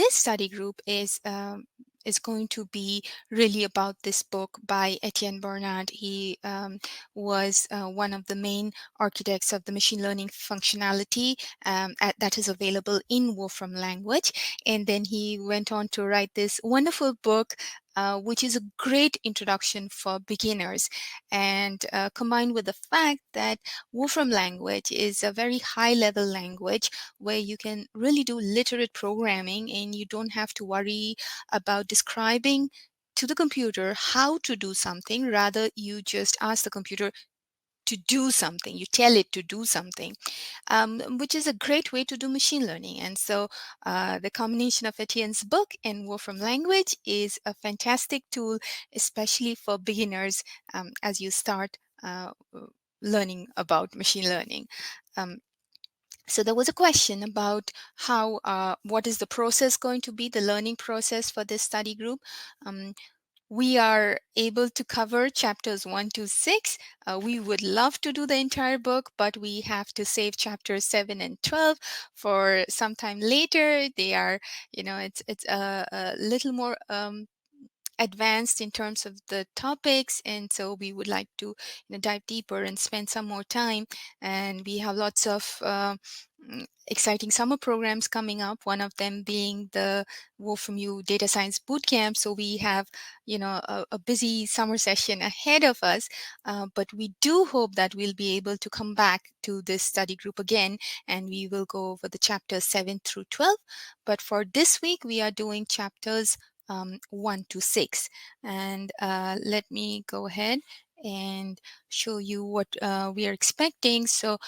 this study group is going to be really about this book by Etienne Bernard. He was one of the main architects of the machine learning functionality that is available in Wolfram Language. And then he went on to write this wonderful book, which is a great introduction for beginners, and combined with the fact that Wolfram Language is a very high-level language where you can really do literate programming and you don't have to worry about describing to the computer how to do something. Rather, you just ask the computer to do something. You tell it to do something, which is a great way to do machine learning. And so the combination of Etienne's book and Wolfram Language is a fantastic tool, especially for beginners as you start learning about machine learning. So there was a question about what is the process going to be, the learning process for this study group. We are able to cover chapters 1 to 6. We would love to do the entire book, but we have to save chapters 7 and 12 for sometime later. They are, it's a little more advanced in terms of the topics, and so we would like to dive deeper and spend some more time. And we have lots of exciting summer programs coming up, one of them being the Wolfram U Data Science Bootcamp. So we have a busy summer session ahead of us, but we do hope that we'll be able to come back to this study group again, and we will go over the chapters 7 through 12. But for this week we are doing chapters 1 to 6. And let me go ahead and show you what we are expecting. So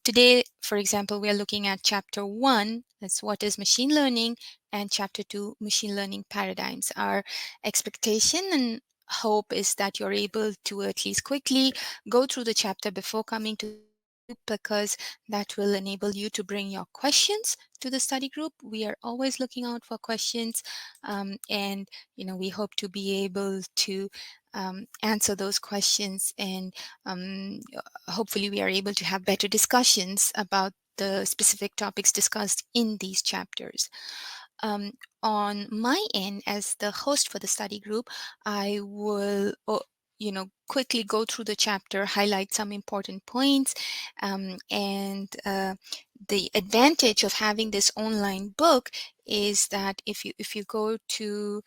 today, for example, we are looking at chapter 1, that's what is machine learning, and chapter 2, machine learning paradigms. Our expectation and hope is that you're able to at least quickly go through the chapter before coming to the study group, because that will enable you to bring your questions to the study group. We are always looking out for questions, and we hope to be able to answer those questions, and hopefully we are able to have better discussions about the specific topics discussed in these chapters. On my end, as the host for the study group, I will quickly go through the chapter, highlight some important points, and the advantage of having this online book is that if you go to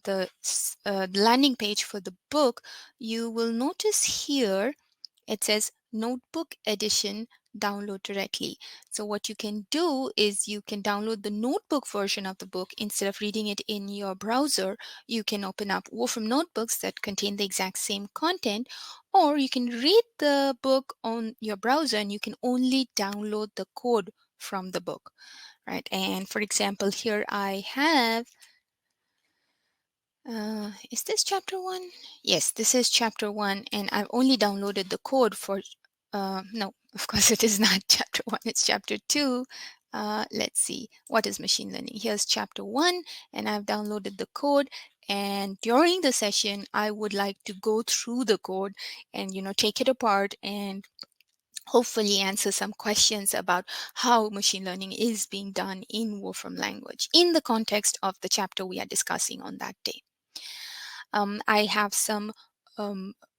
the landing page for the book, you will notice here it says Notebook Edition, download directly. So what you can do is you can download the notebook version of the book. Instead of reading it in your browser, you can open up Wolfram notebooks that contain the exact same content, or you can read the book on your browser and you can only download the code from the book, right? And for example, here I have is this chapter 1? Yes, this is chapter 1, and I've only downloaded the code for no, of course it is not chapter 1, it's chapter 2. Let's see, what is machine learning? Here's chapter 1, and I've downloaded the code. And during the session, I would like to go through the code and take it apart and hopefully answer some questions about how machine learning is being done in Wolfram Language in the context of the chapter we are discussing on that day. I have some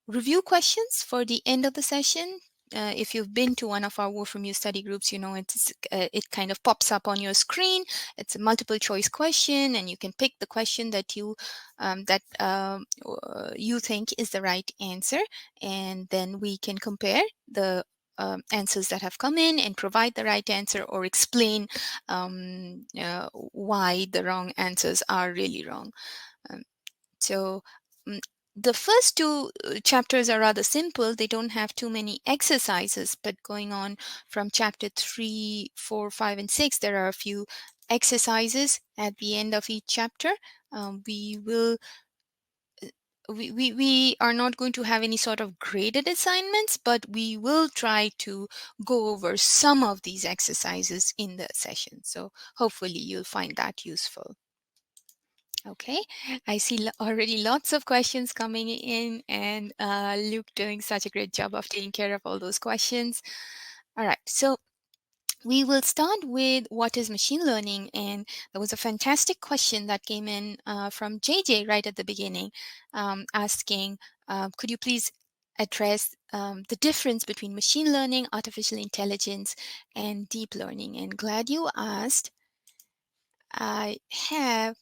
review questions for the end of the session. If you've been to one of our Wolfram U study groups, it kind of pops up on your screen. It's a multiple choice question, and you can pick the question that you think is the right answer, and then we can compare the answers that have come in and provide the right answer, or explain why the wrong answers are really wrong. So the first two chapters are rather simple. They don't have too many exercises, but going on from chapter 3, 4, 5, and 6, there are a few exercises at the end of each chapter. We are not going to have any sort of graded assignments, but we will try to go over some of these exercises in the session. So hopefully you'll find that useful. Okay, I see already lots of questions coming in, and Luke doing such a great job of taking care of all those questions. All right, so We will start with what is machine learning, and there was a fantastic question that came in from JJ right at the beginning, asking, could you please address the difference between machine learning, artificial intelligence, and deep learning? And glad you asked. I have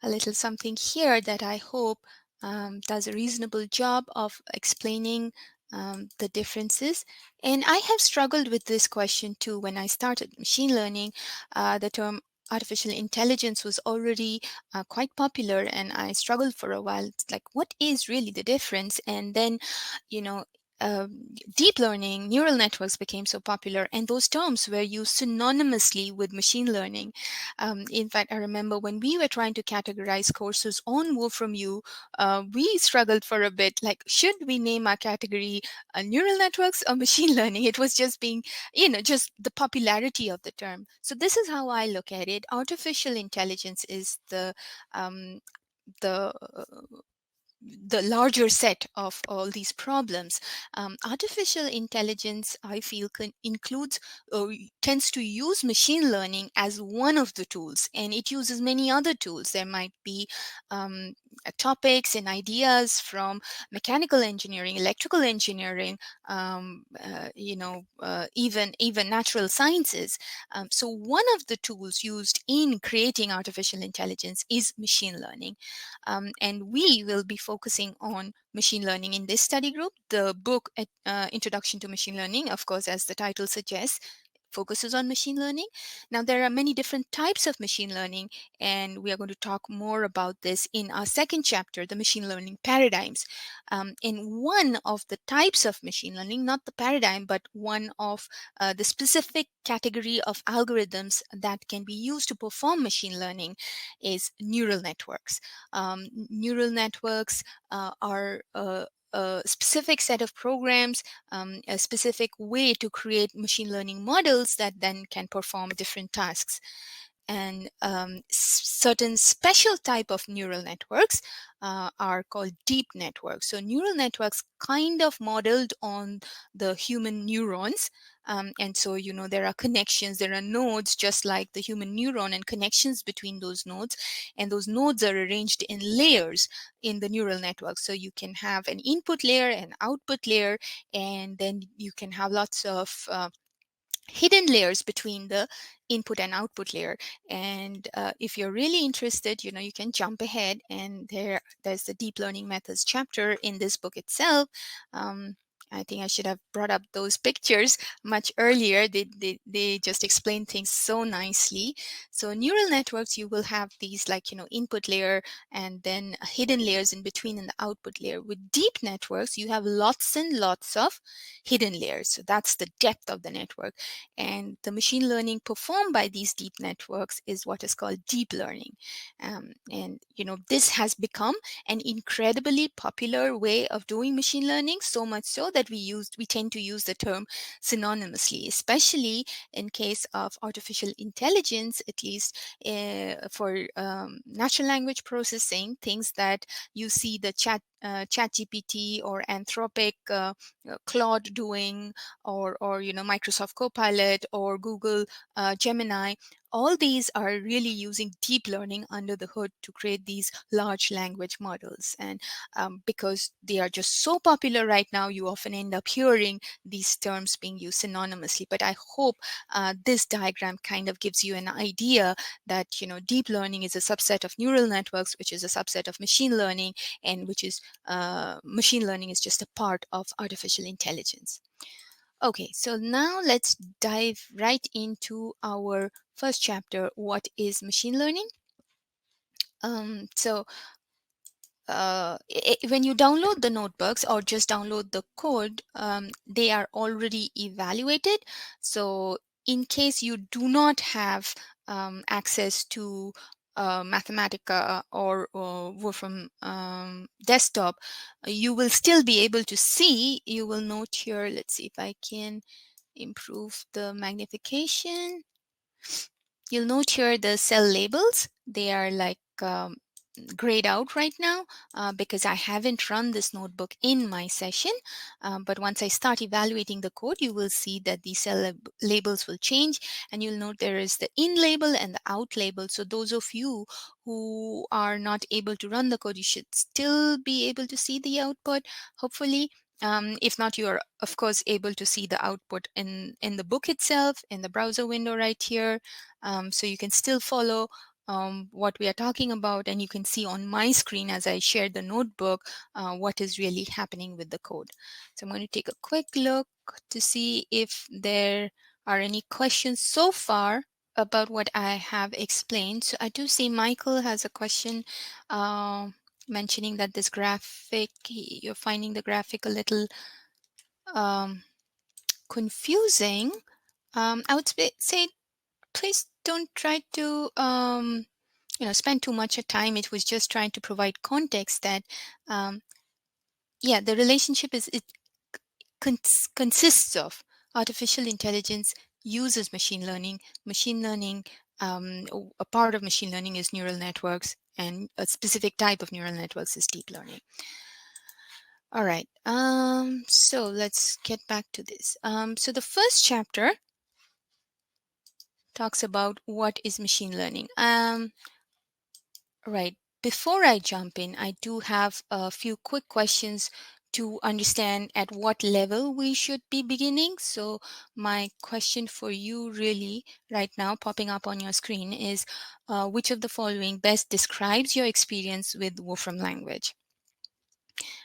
a little something here that I hope does a reasonable job of explaining the differences. And I have struggled with this question too. When I started machine learning, the term artificial intelligence was already quite popular, and I struggled for a while. It's like, what is really the difference? And then, you know, deep learning, neural networks became so popular, and those terms were used synonymously with machine learning. In fact, I remember when we were trying to categorize courses on Wolfram U, we struggled for a bit. Like, should we name our category neural networks or machine learning? It was just being, just the popularity of the term. So this is how I look at it. Artificial intelligence is the the larger set of all these problems. Artificial intelligence, I feel, includes or tends to use machine learning as one of the tools, and it uses many other tools. There might be topics and ideas from mechanical engineering, electrical engineering, even natural sciences. So one of the tools used in creating artificial intelligence is machine learning. And we will be focusing on machine learning in this study group. The book, Introduction to Machine Learning, of course, as the title suggests, focuses on machine learning. Now, there are many different types of machine learning, and we are going to talk more about this in our second chapter, the machine learning paradigms. In one of the types of machine learning, not the paradigm, but one of the specific category of algorithms that can be used to perform machine learning is neural networks. Neural networks are a specific set of programs, a specific way to create machine learning models that then can perform different tasks. And certain special type of neural networks are called deep networks. So neural networks kind of modeled on the human neurons. And so, there are connections, there are nodes just like the human neuron, and connections between those nodes. And those nodes are arranged in layers in the neural network. So you can have an input layer, an output layer, and then you can have lots of hidden layers between the input and output layer. And if you're really interested, you can jump ahead, and there's the deep learning methods chapter in this book itself. I think I should have brought up those pictures much earlier. They just explain things so nicely. So neural networks, you will have these, like, input layer and then hidden layers in between in the output layer. With deep networks, you have lots and lots of hidden layers. So that's the depth of the network. And the machine learning performed by these deep networks is what is called deep learning. And this has become an incredibly popular way of doing machine learning, so much so that we tend to use the term synonymously, especially in case of artificial intelligence, at least for natural language processing, things that you see the chat GPT or Anthropic Claude doing, or Microsoft Copilot or Google Gemini. All these are really using deep learning under the hood to create these large language models. And because they are just so popular right now, you often end up hearing these terms being used synonymously. But I hope this diagram kind of gives you an idea that deep learning is a subset of neural networks, which is a subset of machine learning, and which is machine learning is just a part of artificial intelligence. Okay, so now let's dive right into our first chapter, what is machine learning? So when you download the notebooks or just download the code, they are already evaluated. So in case you do not have access to Mathematica or Wolfram desktop, you will still be able to see. You will note here, let's see if I can improve the magnification. You'll note here the cell labels. They are like grayed out right now because I haven't run this notebook in my session. But once I start evaluating the code, you will see that the cell labels will change, and you'll note there is the in label and the out label. So those of you who are not able to run the code, you should still be able to see the output, hopefully. If not, you are of course able to see the output in the book itself, in the browser window right here. So you can still follow what we are talking about, and you can see on my screen as I share the notebook what is really happening with the code. So I'm going to take a quick look to see if there are any questions so far about what I have explained. So I do see Michael has a question mentioning that this graphic, you're finding the graphic a little confusing. I would say please don't try to spend too much time. It was just trying to provide context that yeah, the relationship is consists of artificial intelligence uses machine learning. Machine learning, a part of machine learning is neural networks, and a specific type of neural networks is deep learning. All right, so let's get back to this. So the first chapter talks about what is machine learning. Right. Before I jump in, I do have a few quick questions to understand at what level we should be beginning. So my question for you really right now popping up on your screen is which of the following best describes your experience with Wolfram language?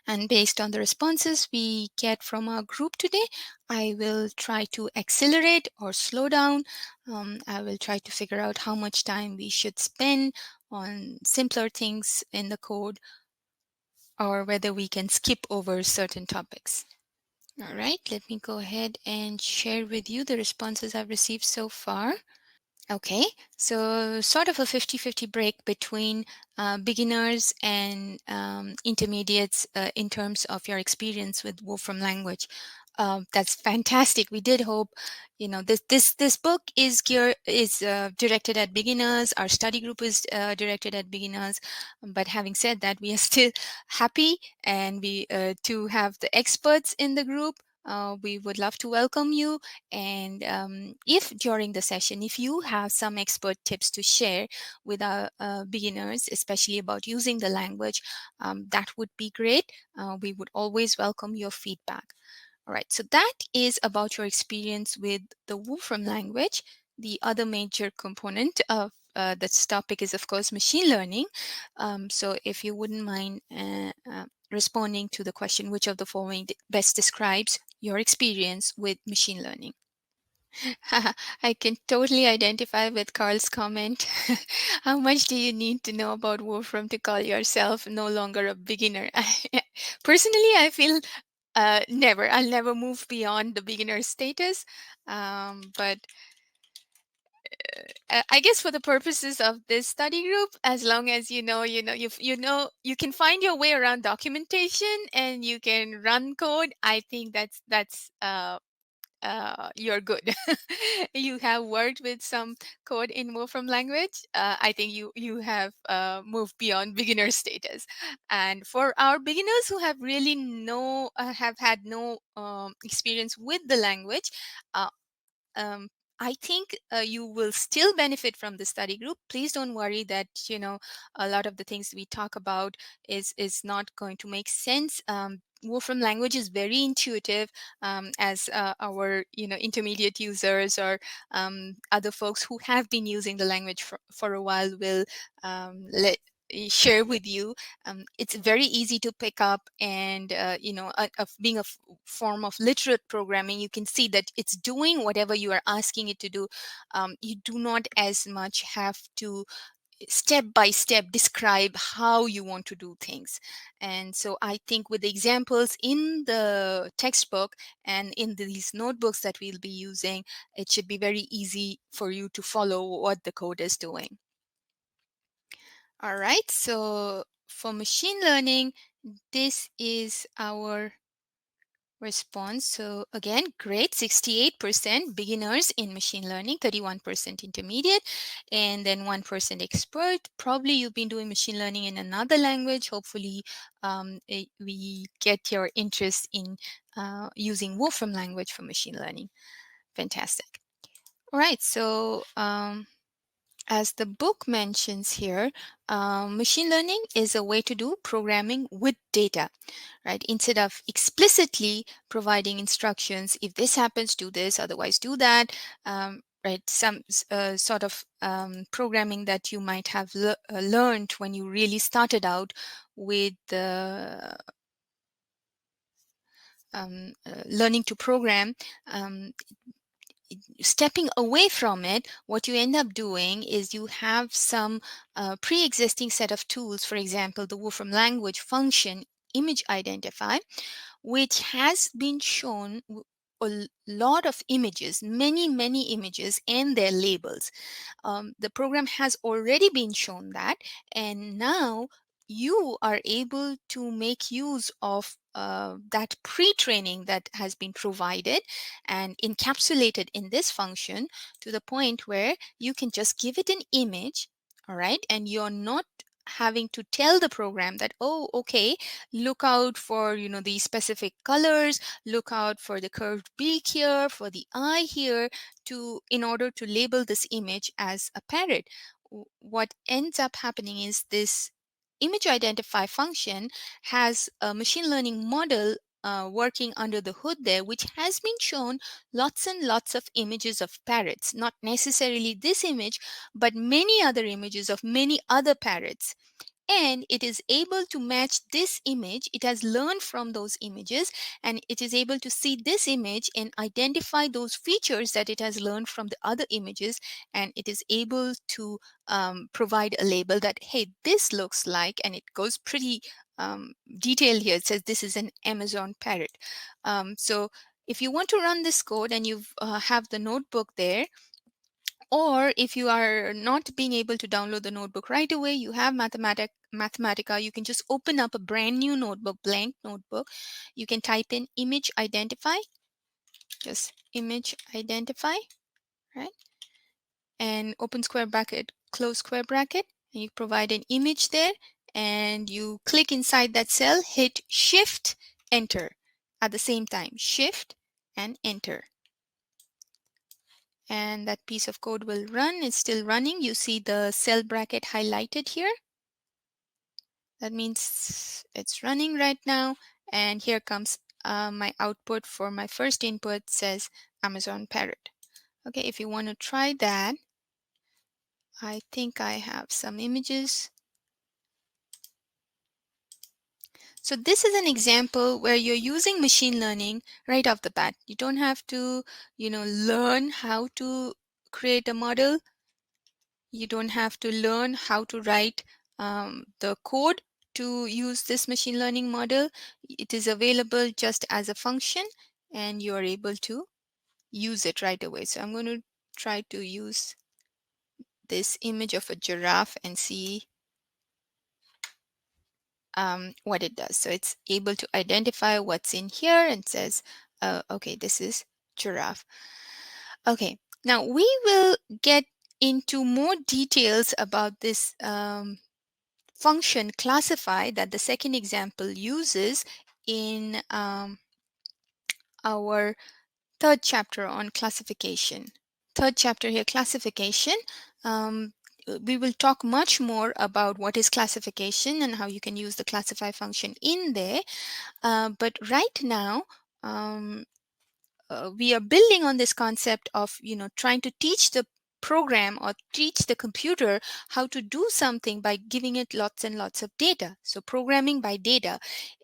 And based on the responses we get from our group today, I will try to accelerate or slow down. I will try to figure out how much time we should spend on simpler things in the code, or whether we can skip over certain topics. All right, let me go ahead and share with you the responses I've received so far. Okay, so sort of a 50-50 break between beginners and intermediates in terms of your experience with Wolfram language. That's fantastic. We did hope, this book is directed at beginners. Our study group is directed at beginners. But having said that, we are still happy and we to have the experts in the group. We would love to welcome you. And if during the session, if you have some expert tips to share with our beginners, especially about using the language, that would be great. We would always welcome your feedback. All right, so that is about your experience with the Wolfram language. The other major component of this topic is, of course, machine learning. So if you wouldn't mind responding to the question, which of the following best describes your experience with machine learning? I can totally identify with Carl's comment. How much do you need to know about Wolfram to call yourself no longer a beginner? Personally, I feel never. I'll never move beyond the beginner status. But I guess for the purposes of this study group, as long as you can find your way around documentation and you can run code, I think that's you're good. You have worked with some code in Wolfram language. I think you have moved beyond beginner status. And for our beginners who have really have had no experience with the language, uh, um, I think you will still benefit from the study group. Please don't worry that a lot of the things we talk about is not going to make sense. Wolfram language is very intuitive, as our intermediate users or other folks who have been using the language for a while will share with you. It's very easy to pick up, and being a form of literate programming, you can see that it's doing whatever you are asking it to do. You do not as much have to step by step describe how you want to do things. And so I think with the examples in the textbook and in these notebooks that we'll be using, it should be very easy for you to follow what the code is doing. All right, so for machine learning, this is our response. So again, great, 68% beginners in machine learning, 31% intermediate, and then 1% expert. Probably you've been doing machine learning in another language. Hopefully we get your interest in using Wolfram language for machine learning. Fantastic. All right, so as the book mentions here, machine learning is a way to do programming with data, right? Instead of explicitly providing instructions, if this happens, do this, otherwise do that, right? Some sort of programming that you might have learned when you really started out with learning to program. Stepping away from it, what you end up doing is you have some pre-existing set of tools, for example, the Wolfram language function image identify, which has been shown a lot of images, many images and their labels. The program has already been shown that, and now you are able to make use of that pre-training that has been provided and encapsulated in this function to the point where you can just give it an image, all right, and you're not having to tell the program that, oh, okay, look out for, you know, these specific colors, look out for the curved beak here, for the eye here, to in order to label this image as a parrot. What ends up happening is this image identify function has a machine learning model working under the hood there, which has been shown lots and lots of images of parrots, not necessarily this image, but many other images of many other parrots, and it is able to match this image. It has learned from those images, and it is able to see this image and identify those features that it has learned from the other images, and it is able to provide a label that, hey, this looks like, and it goes pretty detailed here. It says this is an Amazon parrot. So if you want to run this code and you have the notebook there, or if you are not being able to download the notebook right away, you have Mathematica, you can just open up a brand new notebook, blank notebook. You can type in image identify, just image identify, right? And open square bracket, close square bracket, and you provide an image there, and you click inside that cell, hit Shift, Enter at the same time, Shift and Enter. And that piece of code will run. It's still running. You see the cell bracket highlighted here. That means it's running right now. And here comes my output for my first input, says Amazon parrot. Okay, if you want to try that, I think I have some images. So this is an example where you're using machine learning right off the bat. You don't have to, learn how to create a model. You don't have to learn how to write the code to use this machine learning model. It is available just as a function, and you are able to use it right away. So I'm going to try to use this image of a giraffe and see what it does. So it's able to identify what's in here and says, okay, this is giraffe. Okay, now we will get into more details about this function classify that the second example uses in our third chapter on classification. Third chapter here, classification. We will talk much more about what is classification and how you can use the classify function in there. But right now, we are building on this concept of trying to teach the program or teach the computer how to do something by giving it lots and lots of data. So programming by data,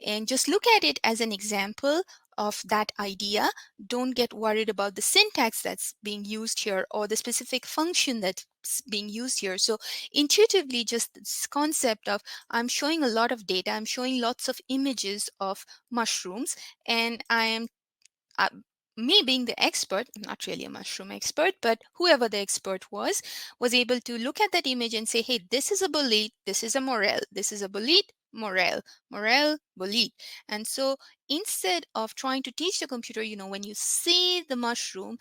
and just look at it as an example of that idea. Don't get worried about the syntax that's being used here or the specific function that's being used here. So intuitively, just this concept of I'm showing a lot of data, I'm showing lots of images of mushrooms, and I am uh, me being the expert, not really a mushroom expert, but whoever the expert was able to look at that image and say, hey, this is a bolete, this is a morel, this is a bolete, morel, bolete. And so instead of trying to teach the computer, when you see the mushroom,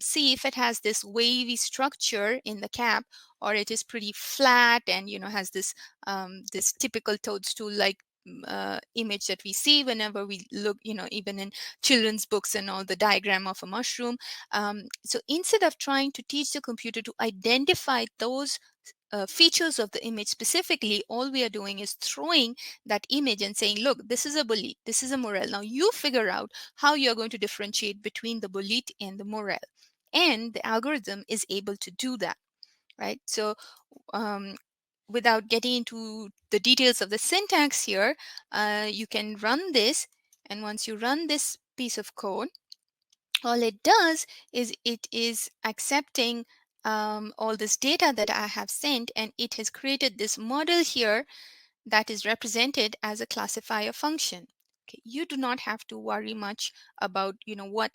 see if it has this wavy structure in the cap, or it is pretty flat and has this typical toadstool like image that we see whenever we look, even in children's books and all, the diagram of a mushroom. So instead of trying to teach the computer to identify those features of the image specifically, all we are doing is throwing that image and saying, look, this is a bolete, this is a morel. Now you figure out how you're going to differentiate between the bolete and the morel. And the algorithm is able to do that, right? So um, without getting into the details of the syntax here, you can run this. And once you run this piece of code, all it does is it is accepting all this data that I have sent, and it has created this model here that is represented as a classifier function. Okay, you do not have to worry much about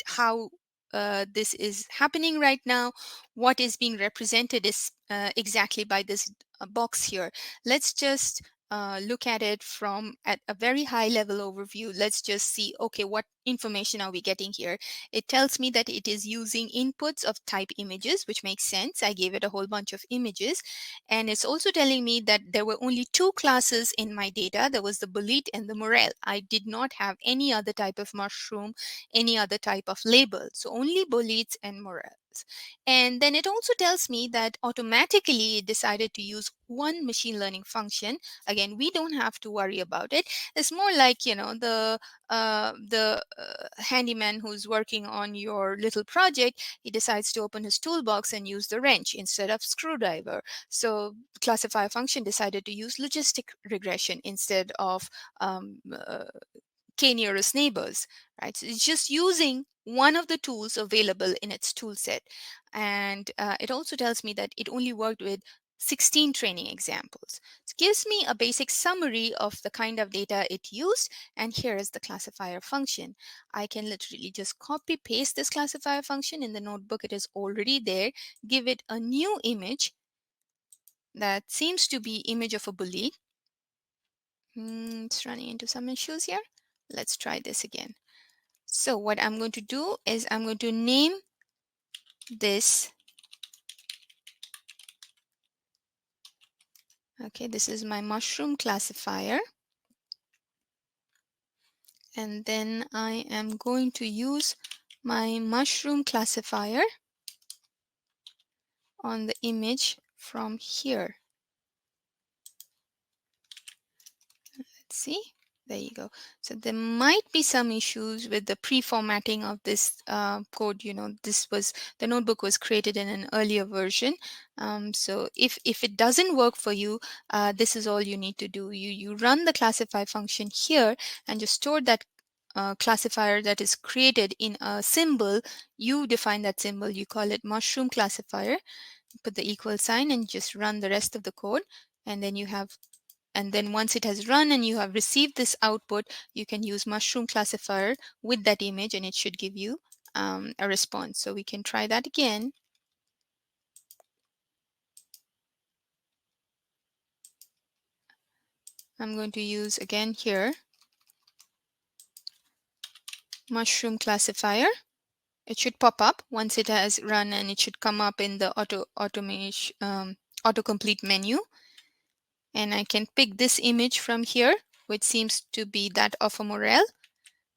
how this is happening right now. What is being represented is exactly by this box here. Let's just look at it from at a very high level overview. Let's just see, okay, what information are we getting here? It tells me that it is using inputs of type images, which makes sense. I gave it a whole bunch of images. And it's also telling me that there were only two classes in my data. There was the bolete and the morel. I did not have any other type of mushroom, any other type of label. So only boletes and morels. And then it also tells me that automatically it decided to use one machine learning function. Again, we don't have to worry about it. It's more like, the handyman who's working on your little project. He decides to open his toolbox and use the wrench instead of screwdriver. So classifier function decided to use logistic regression instead of k-nearest neighbors, right? So it's just using one of the tools available in its tool set. And it also tells me that it only worked with 16 training examples. It gives me a basic summary of the kind of data it used, and here is the classifier function. I can literally just copy paste this classifier function in the notebook. It is already there. Give it a new image that seems to be image of a bully. It's running into some issues here. Let's try this again. So what I'm going to do is I'm going to name this. Okay, this is my mushroom classifier. And then I am going to use my mushroom classifier on the image from here. Let's see. There you go. So there might be some issues with the pre-formatting of this code. The notebook was created in an earlier version. So if it doesn't work for you, this is all you need to do. You run the classify function here and just store that classifier that is created in a symbol. You define that symbol. You call it mushroom classifier. Put the equal sign and just run the rest of the code. And then once it has run and you have received this output, you can use mushroom classifier with that image and it should give you a response. So we can try that again. I'm going to use again here mushroom classifier. It should pop up once it has run, and it should come up in the autocomplete menu. And I can pick this image from here, which seems to be that of a morel,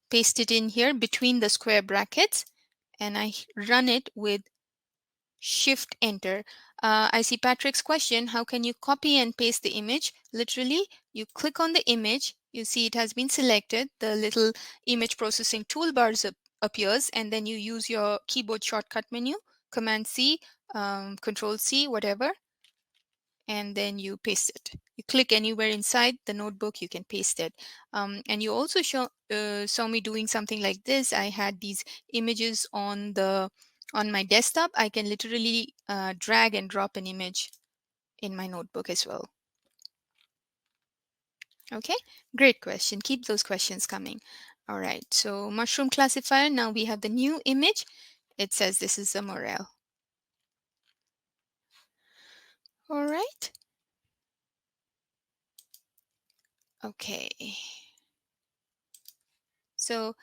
paste it in here between the square brackets, and I run it with Shift Enter. I see Patrick's question, how can you copy and paste the image? Literally, you click on the image, you see it has been selected, the little image processing toolbars appears, and then you use your keyboard shortcut menu, Command C, Control C, whatever, and then you paste it. You click anywhere inside the notebook, you can paste it. And you also saw me doing something like this. I had these images on my desktop. I can literally drag and drop an image in my notebook as well. Okay, great question. Keep those questions coming. All right, so mushroom classifier. Now we have the new image. It says this is a morel. All right. Okay. So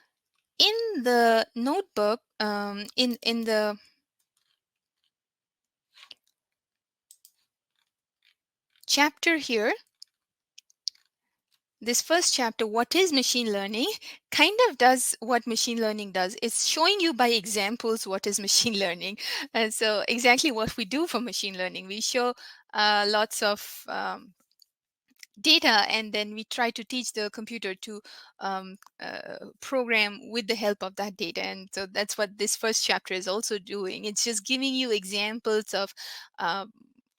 in the notebook, in the chapter here, this first chapter, what is machine learning, kind of does what machine learning does. It's showing you by examples what is machine learning. And so exactly what we do for machine learning, we show lots of data, and then we try to teach the computer to program with the help of that data. And so that's what this first chapter is also doing. It's just giving you examples of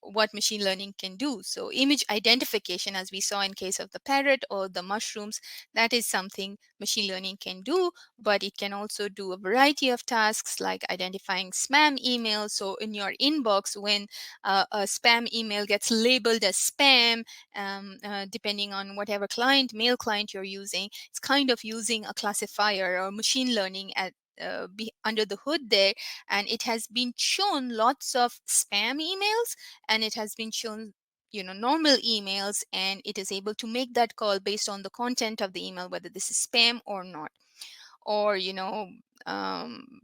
what machine learning can do. So image identification, as we saw in case of the parrot or the mushrooms, that is something machine learning can do, but it can also do a variety of tasks like identifying spam emails. So in your inbox, when a spam email gets labeled as spam, depending on whatever mail client you're using, it's kind of using a classifier or machine learning at under the hood there. And it has been shown lots of spam emails, and it has been shown normal emails, and it is able to make that call based on the content of the email, whether this is spam or not. Or um,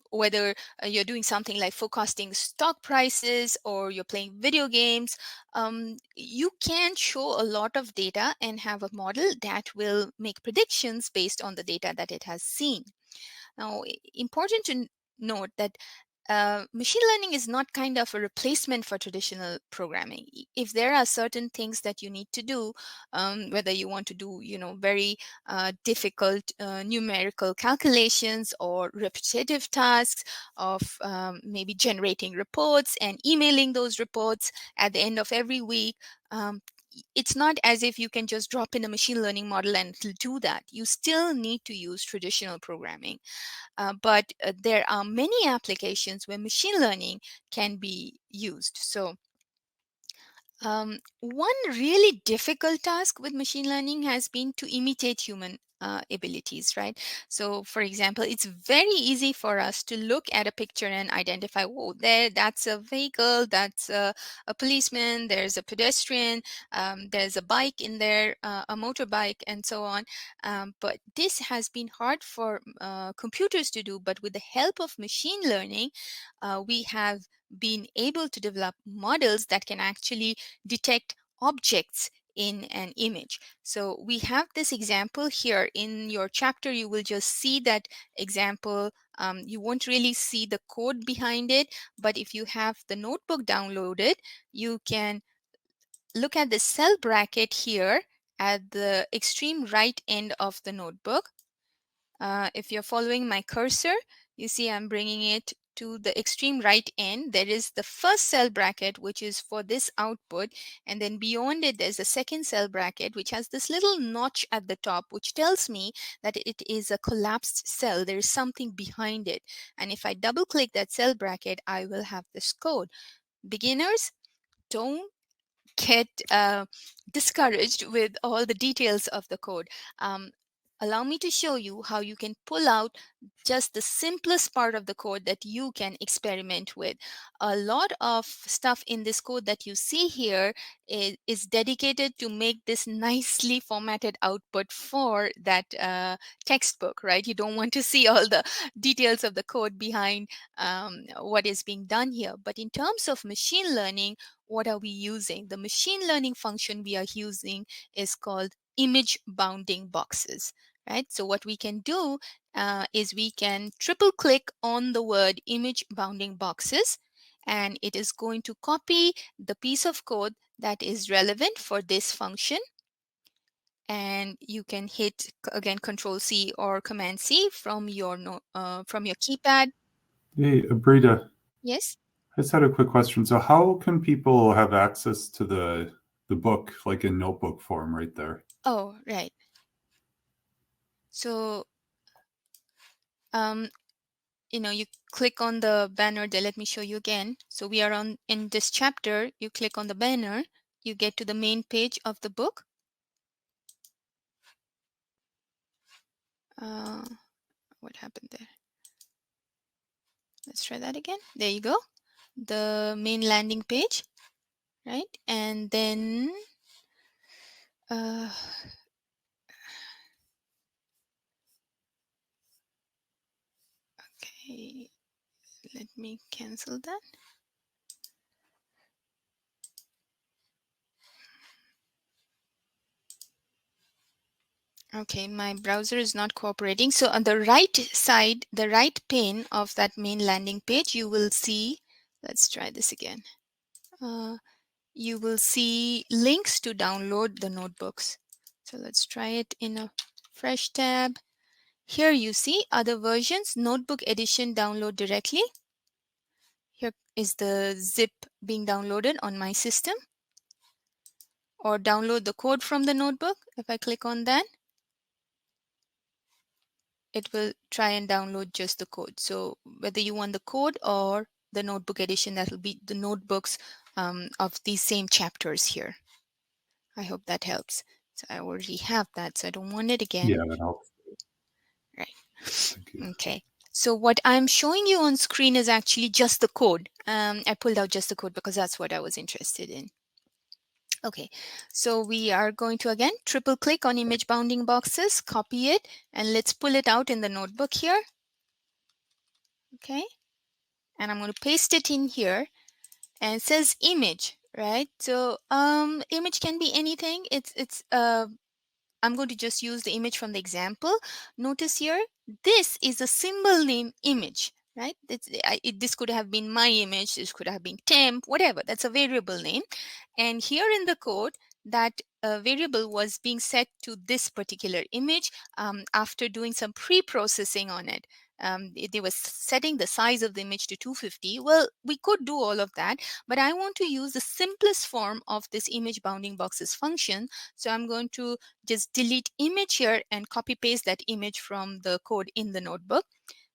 whether you're doing something like forecasting stock prices or you're playing video games, you can show a lot of data and have a model that will make predictions based on the data that it has seen. Now, important to note that machine learning is not kind of a replacement for traditional programming. If there are certain things that you need to do, whether you want to do, very difficult numerical calculations or repetitive tasks of maybe generating reports and emailing those reports at the end of every week, it's not as if you can just drop in a machine learning model and it'll do that. You still need to use traditional programming. But there are many applications where machine learning can be used. So one really difficult task with machine learning has been to imitate human abilities, right? So, for example, it's very easy for us to look at a picture and identify, oh, that's a vehicle, that's a policeman, there's a pedestrian, there's a bike in there, a motorbike, and so on. But this has been hard for computers to do. But with the help of machine learning, we have been able to develop models that can actually detect objects in an image. So we have this example here in your chapter. You will just see that example. You won't really see the code behind it, but if you have the notebook downloaded, you can look at the cell bracket here at the extreme right end of the notebook. If you're following my cursor, you see I'm bringing it to the extreme right end. There is the first cell bracket, which is for this output. And then beyond it, there's a second cell bracket, which has this little notch at the top, which tells me that it is a collapsed cell. There is something behind it. And if I double click that cell bracket, I will have this code. Beginners, don't get discouraged with all the details of the code. Um, Allow me to show you how you can pull out just the simplest part of the code that you can experiment with. A lot of stuff in this code that you see here is dedicated to make this nicely formatted output for that textbook, right? You don't want to see all the details of the code behind what is being done here. But in terms of machine learning, what are we using? The machine learning function we are using is called image bounding boxes, right? So what we can do is we can triple click on the word image bounding boxes, and it is going to copy the piece of code that is relevant for this function. And you can hit again Control C or Command C from your keypad. Hey, Abrita, Yes. I just had a quick question. So how can people have access to the book like in notebook form right there? Oh, right. So um, you click on the banner there. Let me show you again. So we are in this chapter. You click on the banner, you get to the main page of the book. What happened there? Let's try that again. There you go. The main landing page, right? And then Uh, okay, let me cancel that. Okay, my browser is not cooperating. So on the right side, the right pane of that main landing page, you will see, let's try this again. You will see links to download the notebooks. So let's try it in a fresh tab. Here you see other versions, notebook edition download directly. Here is the zip being downloaded on my system. Or download the code from the notebook. If I click on that, it will try and download just the code. So whether you want the code or the notebook edition, that will be the notebooks of these same chapters here. I hope that helps. So I already have that, so I don't want it again. Yeah, that helps. Right. Thank you. Okay. So what I'm showing you on screen is actually just the code. I pulled out just the code because that's what I was interested in. Okay, so we are going to again triple click on image bounding boxes, copy it, and let's pull it out in the notebook here. Okay, and I'm going to paste it in here, and it says image, right? So image can be anything. I'm going to just use the image from the example. Notice here, this is a symbol name image, right? This could have been my image, this could have been temp, whatever. That's a variable name. And here in the code, that variable was being set to this particular image after doing some pre-processing on it. They were setting the size of the image to 250. Well, we could do all of that, but I want to use the simplest form of this image bounding boxes function. So I'm going to just delete image here and copy paste that image from the code in the notebook.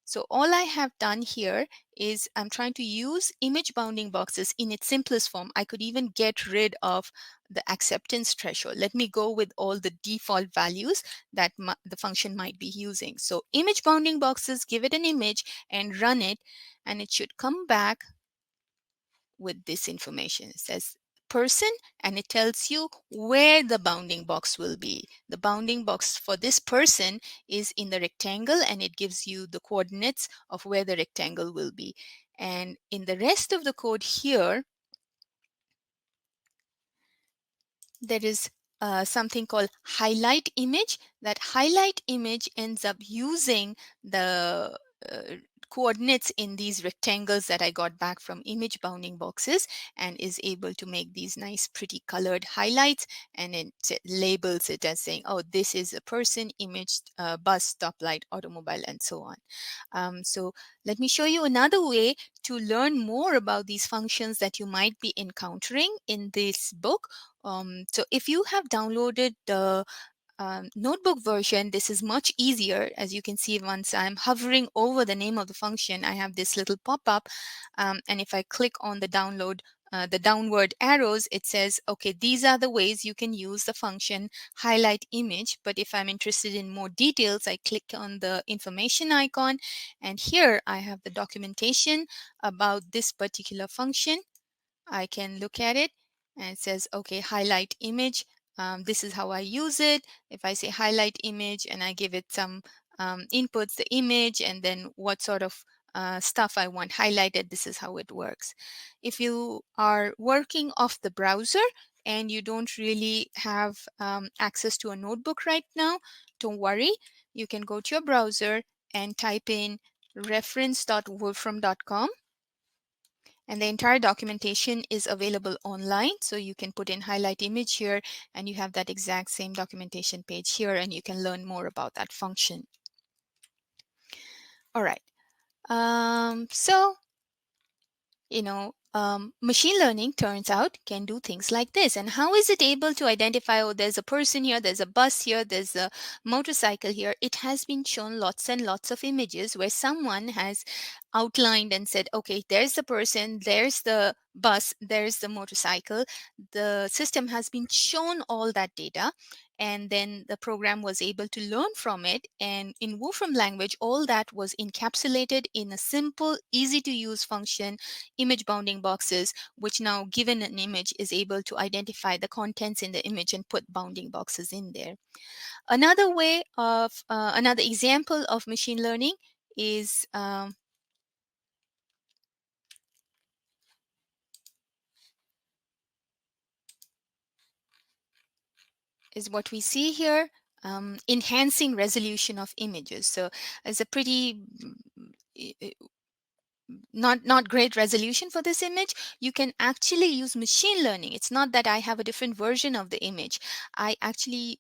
So all I have done here is I'm trying to use image bounding boxes in its simplest form. I could even get rid of the acceptance threshold. Let me go with all the default values that the function might be using. So image bounding boxes, give it an image and run it, and it should come back with this information. It says person, and it tells you where the bounding box will be. The bounding box for this person is in the rectangle, and it gives you the coordinates of where the rectangle will be. And in the rest of the code here, there is something called highlight image. That highlight image ends up using the coordinates in these rectangles that I got back from image bounding boxes, and is able to make these nice pretty colored highlights, and it labels it as saying, oh, this is a person, image, bus, stoplight, automobile, and so on. So let me show you another way to learn more about these functions that you might be encountering in this book. So if you have downloaded the notebook version, this is much easier. As you can see, once I'm hovering over the name of the function, I have this little pop-up, and if I click on the downward arrows, it says, okay, these are the ways you can use the function highlight image. But if I'm interested in more details, I click on the information icon, and here I have the documentation about this particular function. I can look at it, and it says, okay, highlight image. This is how I use it. If I say highlight image and I give it some inputs, the image, and then what sort of stuff I want highlighted, this is how it works. If you are working off the browser and you don't really have access to a notebook right now, don't worry. You can go to your browser and type in reference.wolfram.com. And the entire documentation is available online. So you can put in highlight image here, and you have that exact same documentation page here, and you can learn more about that function. All right. So machine learning, turns out, can do things like this. And how is it able to identify, oh, there's a person here, there's a bus here, there's a motorcycle here? It has been shown lots and lots of images where someone has outlined and said, okay, there's the person, there's the bus, there's the motorcycle. The system has been shown all that data, and then the program was able to learn from it. And in Wolfram language, all that was encapsulated in a simple, easy to use function, image bounding boxes, which now, given an image, is able to identify the contents in the image and put bounding boxes in there. Another example of machine learning is what we see here, enhancing resolution of images. So it's a pretty not great resolution for this image. You can actually use machine learning. It's not that I have a different version of the image. I actually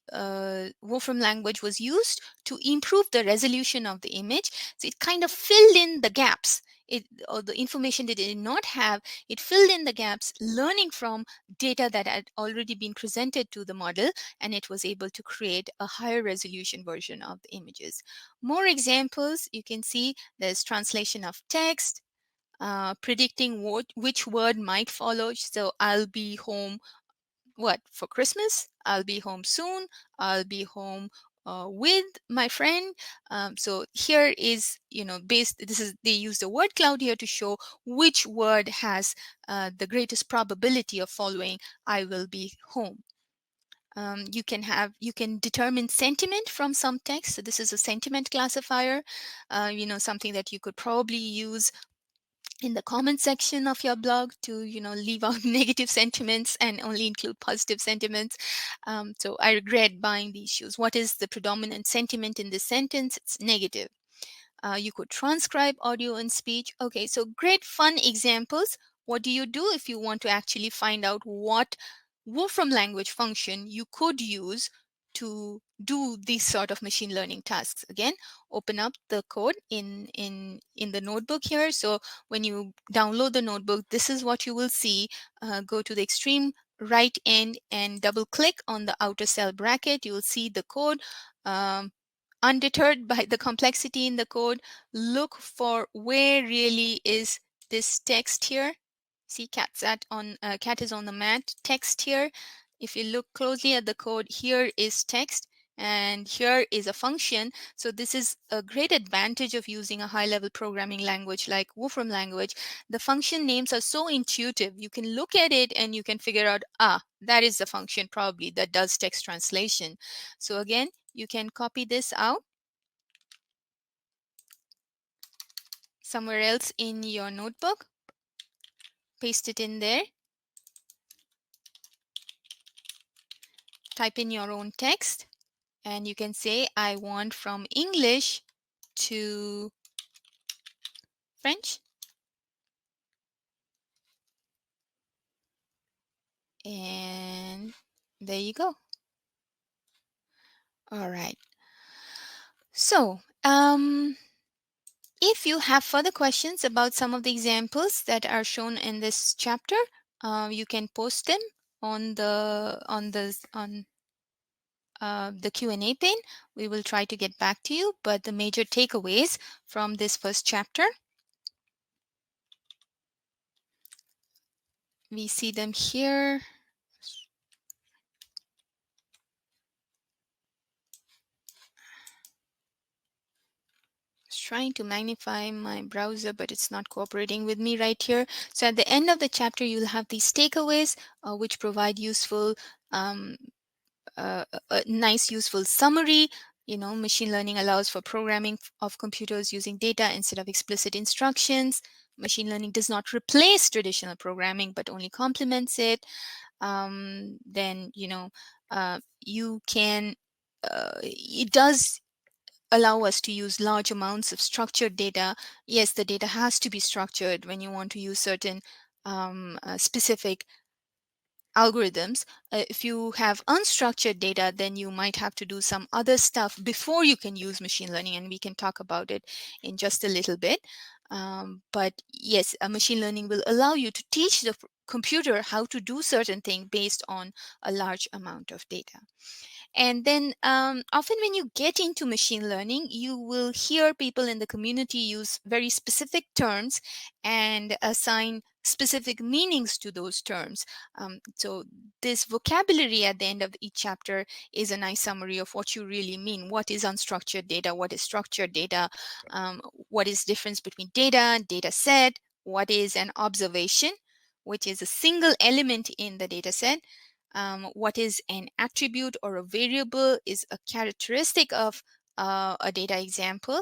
Wolfram language was used to improve the resolution of the image, so it kind of filled in the gaps, or the information that it did not have. It filled in the gaps, learning from data that had already been presented to the model, and it was able to create a higher resolution version of the images. More examples you can see: there's translation of text, predicting which word might follow. So I'll be home for Christmas. I'll be home soon. I'll be home with my friend. So here is, they use the word cloud here to show which word has the greatest probability of following I will be home. You can determine sentiment from some text. So this is a sentiment classifier, something that you could probably use in the comment section of your blog to leave out negative sentiments and only include positive sentiments. So I regret buying these shoes. What is the predominant sentiment in this sentence? It's negative. You could transcribe audio and speech. Okay, so great fun examples. What do you do if you want to actually find out what Wolfram language function you could use to do these sort of machine learning tasks? Again, open up the code in the notebook here. So when you download the notebook, this is what you will see. Go to the extreme right end and double click on the outer cell bracket. You will see the code. Undeterred by the complexity in the code, look for where really is this text here. See, cat is on the mat. Text here. If you look closely at the code, here is text and here is a function. So this is a great advantage of using a high-level programming language like Wolfram language. The function names are so intuitive. You can look at it and you can figure out, that is the function probably that does text translation. So again, you can copy this out somewhere else in your notebook, paste it in there, type in your own text, and you can say, I want from English to French. And there you go. All right. So, if you have further questions about some of the examples that are shown in this chapter, you can post them on the Q&A pane. We will try to get back to you, but the major takeaways from this first chapter, we see them here. Trying to magnify my browser, but it's not cooperating with me right here. So at the end of the chapter, you'll have these takeaways, which provide useful, a nice useful summary. Machine learning allows for programming of computers using data instead of explicit instructions. Machine learning does not replace traditional programming, but only complements it. Then, you can, it does allow us to use large amounts of structured data. Yes, the data has to be structured when you want to use certain specific algorithms. If you have unstructured data, then you might have to do some other stuff before you can use machine learning, and we can talk about it in just a little bit. But yes, machine learning will allow you to teach the computer how to do certain things based on a large amount of data. And then often when you get into machine learning, you will hear people in the community use very specific terms and assign specific meanings to those terms. So this vocabulary at the end of each chapter is a nice summary of what you really mean. What is unstructured data? What is structured data? What is difference between data, data set? What is an observation, which is a single element in the data set? What is an attribute or a variable is a characteristic of a data example.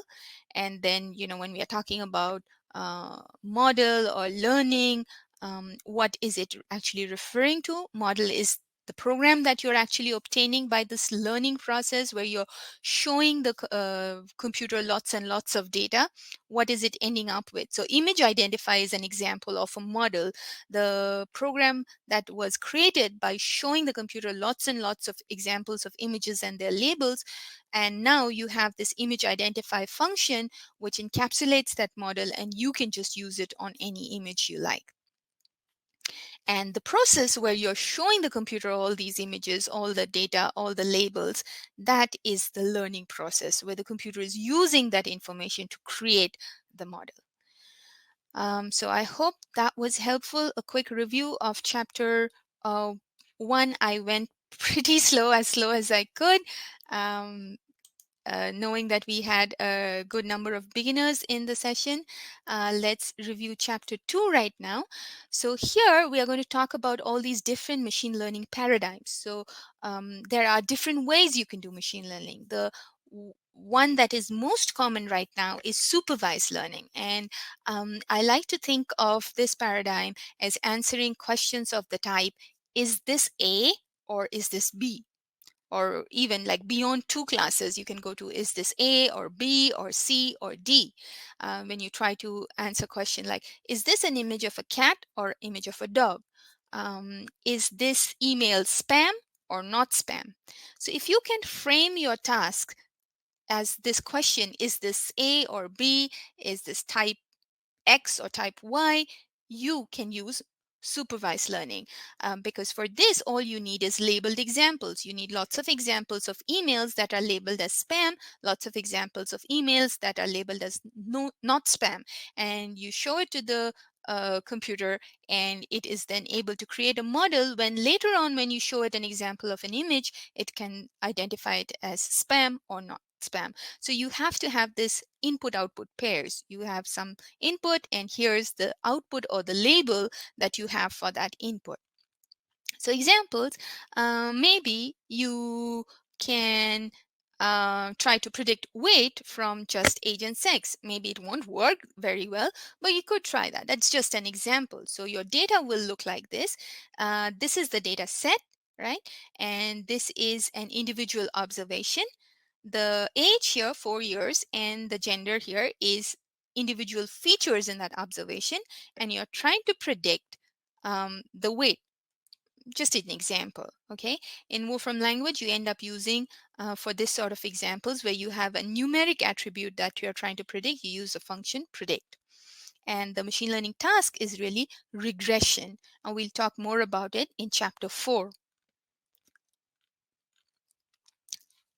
And then, when we are talking about model or learning, what is it actually referring to? Model is the program that you're actually obtaining by this learning process, where you're showing the computer lots and lots of data. What is it ending up with? So image identifier is an example of a model, the program that was created by showing the computer lots and lots of examples of images and their labels. And now you have this image identify function which encapsulates that model, and you can just use it on any image you like. And the process where you're showing the computer all these images, all the data, all the labels, that is the learning process where the computer is using that information to create the model. So I hope that was helpful. A quick review of chapter 1. I went pretty slow as I could. Knowing that we had a good number of beginners in the session, let's review chapter 2 right now. So here we are going to talk about all these different machine learning paradigms. So there are different ways you can do machine learning. The one that is most common right now is supervised learning. And I like to think of this paradigm as answering questions of the type, is this A or is this B? Or even like beyond two classes, you can go to, is this A or B or C or D? When you try to answer a question like, is this an image of a cat or image of a dog? Is this email spam or not spam? So if you can frame your task as this question, is this A or B? Is this type X or type Y? You can use supervised learning, because for this all you need is labeled examples. You need lots of examples of emails that are labeled as spam, lots of examples of emails that are labeled as not spam, and you show it to the computer, and it is then able to create a model. When later on, when you show it an example of an image, it can identify it as spam or not spam. So you have to have this input output pairs. You have some input, and here's the output or the label that you have for that input. So examples, maybe you can try to predict weight from just age and sex. Maybe it won't work very well, but you could try that. That's just an example. So your data will look like this. This is the data set, right? And this is an individual observation. The age here, 4 years, and the gender here is individual features in that observation, and you're trying to predict the weight. Just an example, okay? In Wolfram language, you end up using for this sort of examples where you have a numeric attribute that you're trying to predict, you use the function predict. And the machine learning task is really regression, and we'll talk more about it in chapter 4.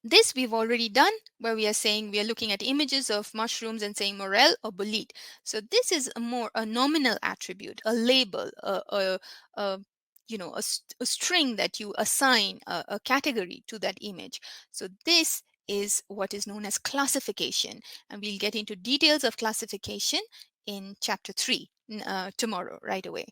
This we've already done, where we are saying we are looking at images of mushrooms and saying morel or bolete. So this is a nominal attribute, a label, a a string that you assign a category to that image. So this is what is known as classification, and we'll get into details of classification in chapter 3 tomorrow, right away.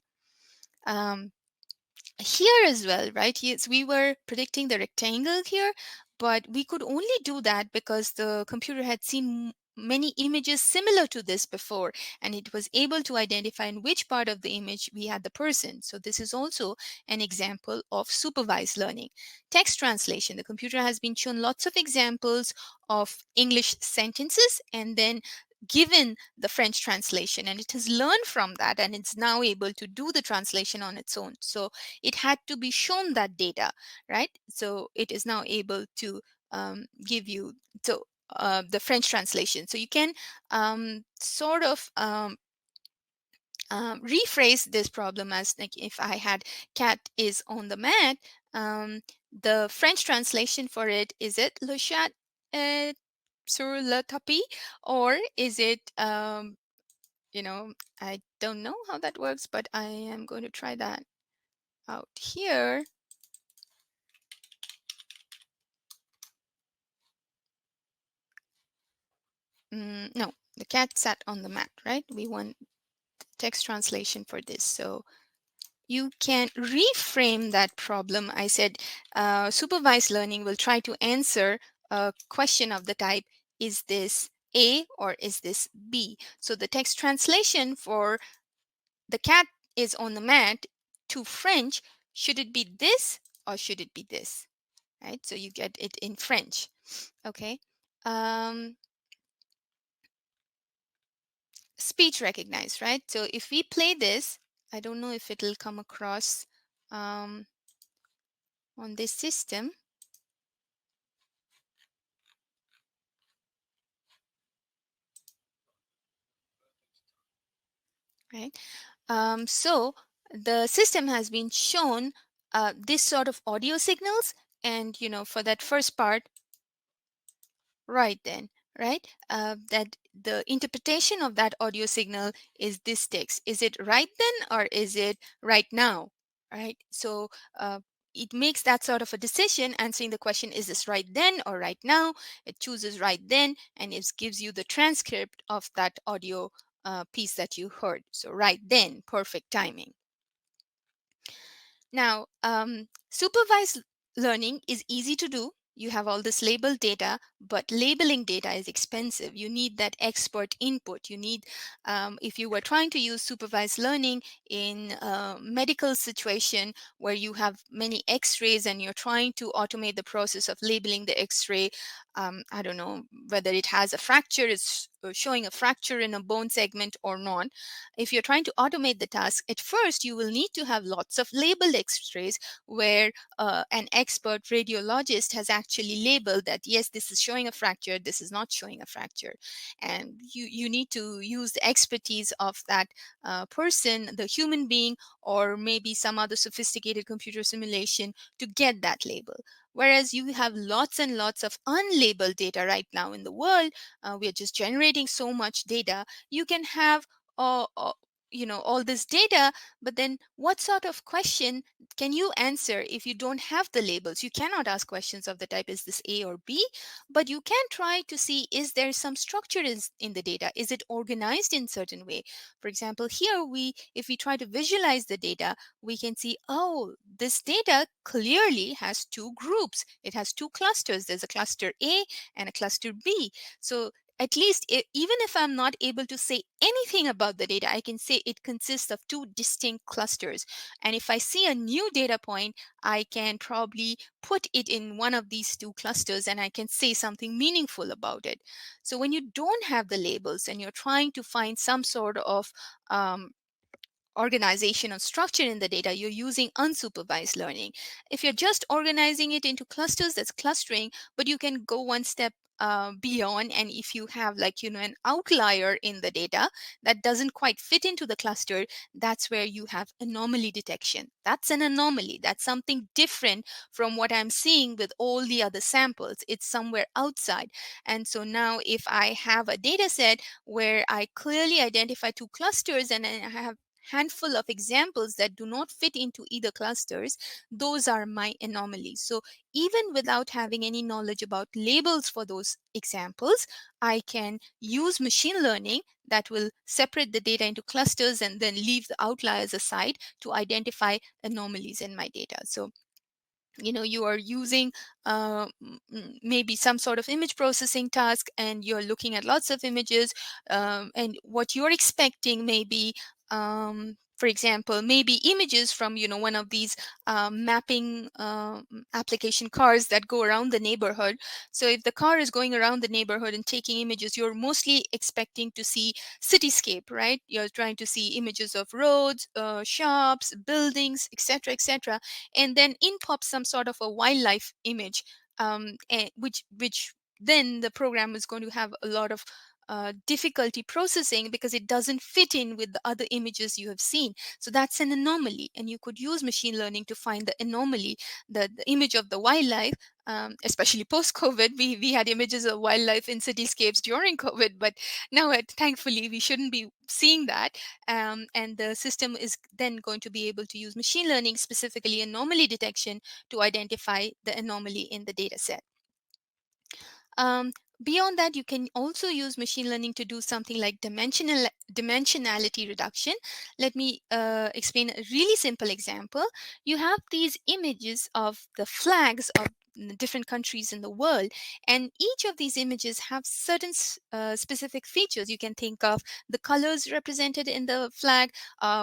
Here as well, right? Yes, we were predicting the rectangle here, but we could only do that because the computer had seen many images similar to this before, and it was able to identify in which part of the image we had the person. So this is also an example of supervised learning. Text translation, the computer has been shown lots of examples of English sentences and then given the French translation, and it has learned from that, and it's now able to do the translation on its own. So it had to be shown that data, right? So it is now able to give you the French translation. So you can sort of rephrase this problem as like, if I had cat is on the mat, the French translation for it, is it le chat sur le tapis, or is it I don't know how that works, but I am going to try that out here. No, the cat sat on the mat, right? We want text translation for this. So you can reframe that problem. I said supervised learning will try to answer a question of the type, is this A or is this B? So the text translation for the cat is on the mat to French, should it be this or should it be this? Right? So you get it in French. Okay. Um, Speech recognized, right? So if we play this, I don't know if it'll come across on this system, right? So the system has been shown this sort of audio signals, and for that first part, right then, right? That the interpretation of that audio signal is this text. Is it right then or is it right now? Right? So it makes that sort of a decision, answering the question, is this right then or right now? It chooses right then, and it gives you the transcript of that audio piece that you heard. So right then, perfect timing. Now, supervised learning is easy to do. You have all this labeled data, but labeling data is expensive. You need that expert input. You need, if you were trying to use supervised learning in a medical situation where you have many x-rays and you're trying to automate the process of labeling the x-ray, I don't know whether it has a fracture, it's showing a fracture in a bone segment or not. If you're trying to automate the task, at first you will need to have lots of labeled x-rays where an expert radiologist has actually labeled that, yes, this is showing a fracture, this is not showing a fracture. And you need to use the expertise of that person, the human being, or maybe some other sophisticated computer simulation to get that label. Whereas you have lots and lots of unlabeled data right now in the world, we are just generating so much data. You can have all this data, but then what sort of question can you answer if you don't have the labels? You cannot ask questions of the type, is this A or B? But you can try to see, is there some structure in the data? Is it organized in certain way? For example, here if we try to visualize the data, we can see, oh, this data clearly has two groups. It has two clusters. There's a cluster A and a cluster B. So at least even if I'm not able to say anything about the data, I can say it consists of two distinct clusters. And if I see a new data point, I can probably put it in one of these two clusters and I can say something meaningful about it. So when you don't have the labels and you're trying to find some sort of organization or structure in the data, you're using unsupervised learning. If you're just organizing it into clusters, that's clustering, but you can go one step beyond. And if you have, like, an outlier in the data that doesn't quite fit into the cluster, that's where you have anomaly detection. That's an anomaly. That's something different from what I'm seeing with all the other samples. It's somewhere outside. And so now if I have a data set where I clearly identify two clusters and I have handful of examples that do not fit into either clusters, those are my anomalies. So even without having any knowledge about labels for those examples, I can use machine learning that will separate the data into clusters and then leave the outliers aside to identify anomalies in my data. So you are using maybe some sort of image processing task, and you're looking at lots of images, and what you're expecting maybe, for example, maybe images from one of these mapping application cars that go around the neighborhood. So if the car is going around the neighborhood and taking images, you're mostly expecting to see cityscape, right? You're trying to see images of roads, shops, buildings, etc., etc. And then in pops some sort of a wildlife image, which then the program is going to have a lot of difficulty processing because it doesn't fit in with the other images you have seen. So that's an anomaly, and you could use machine learning to find the anomaly, the image of the wildlife, especially post-COVID. We had images of wildlife in cityscapes during COVID, but now thankfully we shouldn't be seeing that. And the system is then going to be able to use machine learning, specifically anomaly detection, to identify the anomaly in the data set. Um, Beyond that, you can also use machine learning to do something like dimensionality reduction. Let me explain a really simple example. You have these images of the flags of the different countries in the world, and each of these images have certain specific features. You can think of the colors represented in the flag,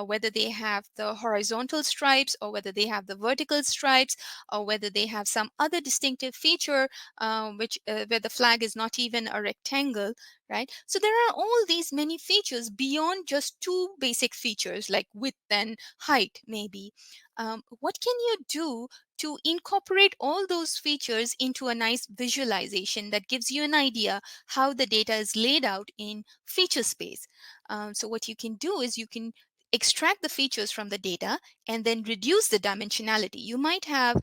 whether they have the horizontal stripes or whether they have the vertical stripes, or whether they have some other distinctive feature, which where the flag is not even a rectangle, right? So there are all these many features beyond just two basic features like width and height, maybe. What can you do to incorporate all those features into a nice visualization that gives you an idea how the data is laid out in feature space? So what you can do is you can extract the features from the data and then reduce the dimensionality. You might have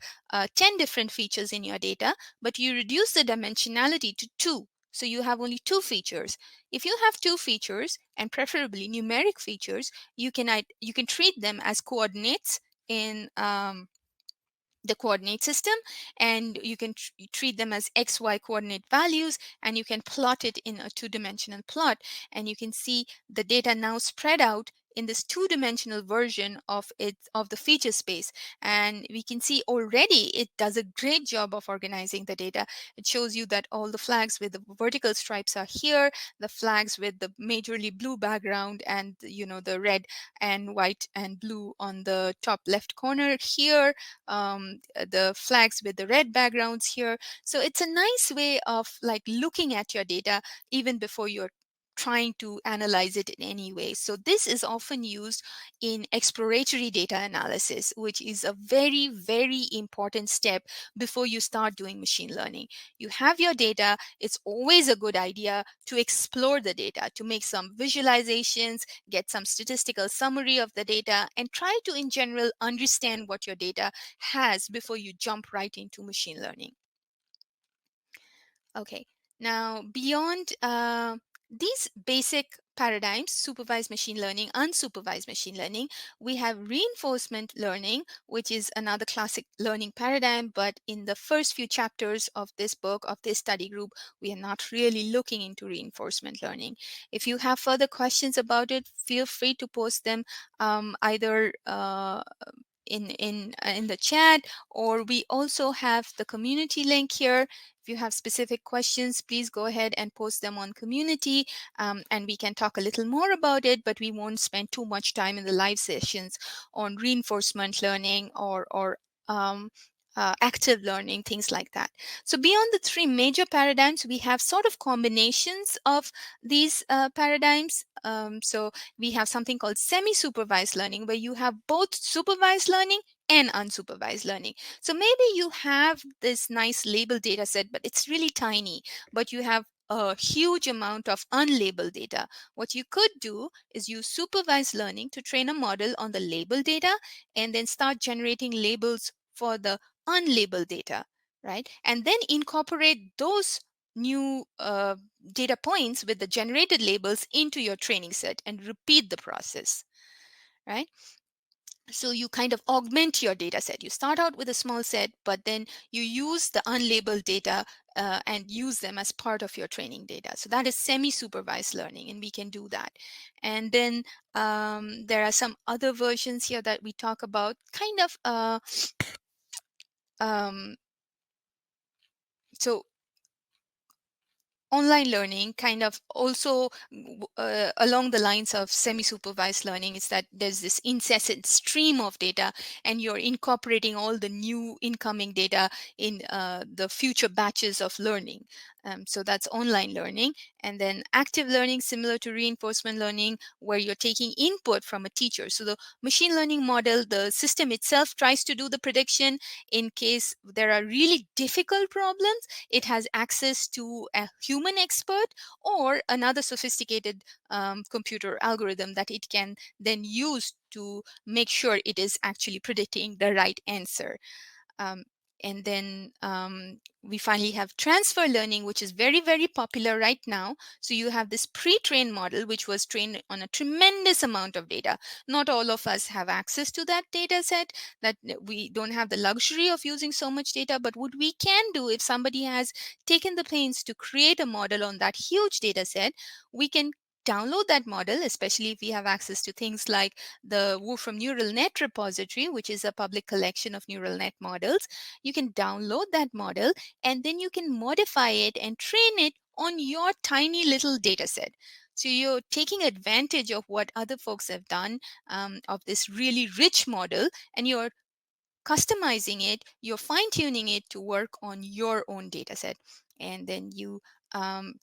10 different features in your data, but you reduce the dimensionality to 2. So you have only 2 features. If you have 2 features, and preferably numeric features, you can treat them as coordinates in the coordinate system, and you can treat them as xy coordinate values, and you can plot it in a two-dimensional plot, and you can see the data now spread out in this two-dimensional version of the feature space. And we can see already it does a great job of organizing the data. It shows you that all the flags with the vertical stripes are here, the flags with the majorly blue background, and the red and white and blue on the top left corner here, the flags with the red backgrounds here. So it's a nice way of like looking at your data even before you're trying to analyze it in any way. So this is often used in exploratory data analysis, which is a very, very important step before you start doing machine learning. You have your data, it's always a good idea to explore the data, to make some visualizations, get some statistical summary of the data, and try to, in general, understand what your data has before you jump right into machine learning. Okay, now beyond these basic paradigms, supervised machine learning, unsupervised machine learning, we have reinforcement learning, which is another classic learning paradigm. But in the first few chapters of this book, of this study group, we are not really looking into reinforcement learning. If you have further questions about it, feel free to post them either in the chat, or we also have the community link here. If you have specific questions, please go ahead and post them on community, and we can talk a little more about it, but we won't spend too much time in the live sessions on reinforcement learning or active learning, things like that. So beyond the three major paradigms, we have sort of combinations of these paradigms. So we have something called semi-supervised learning, where you have both supervised learning and unsupervised learning. So maybe you have this nice labeled data set, but it's really tiny, but you have a huge amount of unlabeled data. What you could do is use supervised learning to train a model on the labeled data and then start generating labels for the unlabeled data, right? And then incorporate those new data points with the generated labels into your training set and repeat the process, right? So you kind of augment your data set. You start out with a small set, but then you use the unlabeled data and use them as part of your training data. So that is semi-supervised learning, and we can do that. And then there are some other versions here that we talk about, kind of um, so online learning kind of also along the lines of semi-supervised learning is that there's this incessant stream of data, and you're incorporating all the new incoming data in the future batches of learning. So that's online learning. And then active learning, similar to reinforcement learning, where you're taking input from a teacher. So the machine learning model, the system itself tries to do the prediction. In case there are really difficult problems, it has access to a human expert or another sophisticated computer algorithm that it can then use to make sure it is actually predicting the right answer. Um, And then we finally have transfer learning, which is very, very popular right now. So you have this pre-trained model, which was trained on a tremendous amount of data. Not all of us have access to that data set, that we don't have the luxury of using so much data. But what we can do, if somebody has taken the pains to create a model on that huge data set, we can download that model, especially if we have access to things like the Wolfram Neural Net repository, which is a public collection of neural net models. You can download that model, and then you can modify it and train it on your tiny little data set. So you're taking advantage of what other folks have done, of this really rich model, and you're customizing it, you're fine tuning it to work on your own data set. And then you